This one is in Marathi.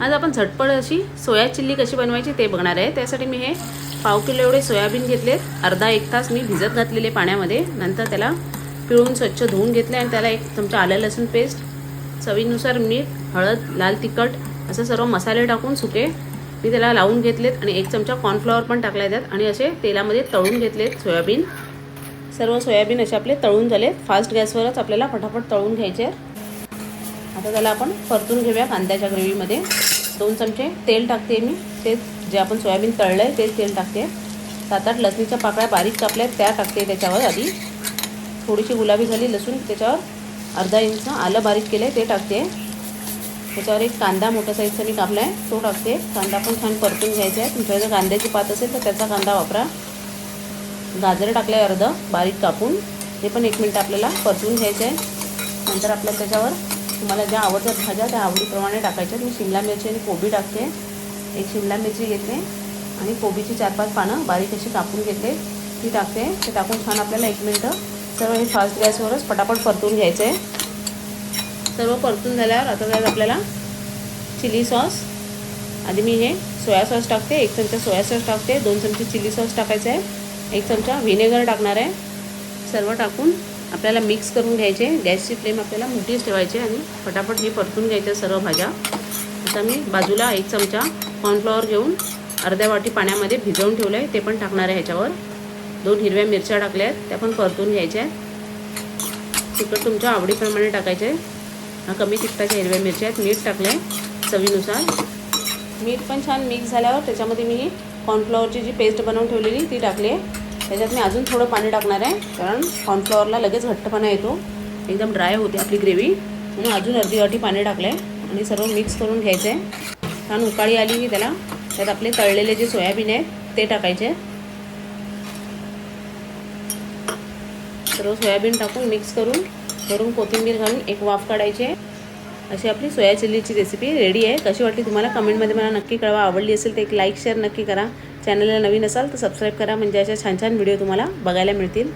आज आपण झटपट अशी सोया चिल्ली कशी बनवायची ते बघणार आहे। त्यासाठी मी हे पाव किलो एवढे सोयाबीन घेतलेत, अर्धा एक तास मी भिजत घातलेले पाण्यामध्ये। नंतर त्याला पिळून स्वच्छ धुवून घेतले आणि त्याला एक चमचा आलं लसूण पेस्ट, चवीनुसार मीठ, हळद, लाल तिखट असं सर्व मसाले टाकून सुके मी त्याला लावून घेतलेत आणि एक चमचा कॉर्नफ्लॉवर पण टाकला त्यात आणि असे तेलामध्ये तळून घेतलेत सोयाबीन। सर्व सोयाबीन असे आपले तळून झाले। फास्ट गॅसवरच आपल्याला फटाफट तळून घ्यायचे। आता त्याला आपण परतून घेऊया कांद्याच्या ग्रेव्हीमध्ये। 2 चमचे तेल टाकते मी, ते जे आपण सोयाबीन तळलं आहे तेच तेल टाकते। 7-8 लसणीच्या पाकळ्या बारीक कापल्या त्या टाकते त्याच्यावर। आधी थोडीशी गुलाबी झाली लसूण, त्याच्यावर अर्धा इंच आलं बारीक केलं आहे ते टाकते। त्याच्यावर एक कांदा मोठा साईजचा मी कापला आहे तो टाकते। कांदा पण छान परतून घ्यायचा आहे। तुमच्याकडे जर कांद्याची पात असेल तर त्याचा कांदा वापरा। गाजर टाकलं आहे अर्धं बारीक कापून, ते पण 1 मिनिट आपल्याला परतून घ्यायचं आहे। नंतर आपल्याला त्याच्यावर तुम्हाला ज्या आवडतात भाज्या त्या आवडीप्रमाणे टाकायच्या। मी शिमला मिरची आणि कोबी टाकते। एक शिमला मिरची घेतली आणि कोबीची 4-5 पानं बारीक अशी कापून घेतले ती टाकते। ते टाकून छान आपल्याला 1 मिनिट सर्व हे फास्ट गॅसवरच पटापट परतून घ्यायचं आहे। सर्व परतून झाल्यावर आता त्यात आपल्याला चिली सॉस, आधी मी हे सोया सॉस टाकते, 1 चमचा सोया सॉस टाकते, 2 चमचे चिली सॉस टाकायचं आहे, 1 चमचा व्हिनेगर टाकणार आहे। सर्व टाकून आपल्याला मिक्स करून घ्यायचे। गॅसची फ्लेम आपल्याला मोठीच ठेवायची आणि फटाफट हे परतून घ्यायचं सर्व भाज्या। आता मी बाजूला 1 चमचा कॉर्नफ्लॉवर घेऊन अर्ध्या वाटी पाण्यामध्ये भिजवून ठेवलं आहे ते पण टाकणार आहे ह्याच्यावर। 2 हिरव्या मिरच्या टाकल्या आहेत त्या पण परतून घ्यायच्या आहेत। तिखट तुमच्या आवडीप्रमाणे टाकायचे आहे। कमी तिखटाच्या हिरव्या मिरच्या आहेत। मीठ टाकलं आहे चवीनुसार। मीठ पण छान मिक्स झाल्यावर त्याच्यामध्ये मी कॉर्नफ्लॉवरची जी पेस्ट बनवून ठेवलेली ती टाकली आहे। त्याच्यात मी अजून थोडं पाणी टाकणार आहे कारण कॉर्नफ्लॉवरला लगेच घट्टपणा येतो, एकदम ड्राय होते आपली ग्रेव्ही, म्हणून अजून अर्धी वाटी पाणी टाकलं आहे आणि सर्व मिक्स करून घ्यायचं आहे। छान उकाळी आली की त्याला त्यात आपले तळलेले जे सोयाबीन आहेत ते टाकायचे। सर्व सोयाबीन टाकून मिक्स करून वरून कोथिंबीर घालून एक वाफ काढायची आहे। अशी आपली सोया चिल्लीची रेसिपी रेडी आहे। कशी वाटली तुम्हाला कमेंटमध्ये मला नक्की कळवा। आवडली असेल तर एक लाईक शेअर नक्की करा। चॅनलला नवीन असाल तर सबस्क्राईब करा, म्हणजे अशा छान छान व्हिडिओ तुम्हाला बघायला मिळतील।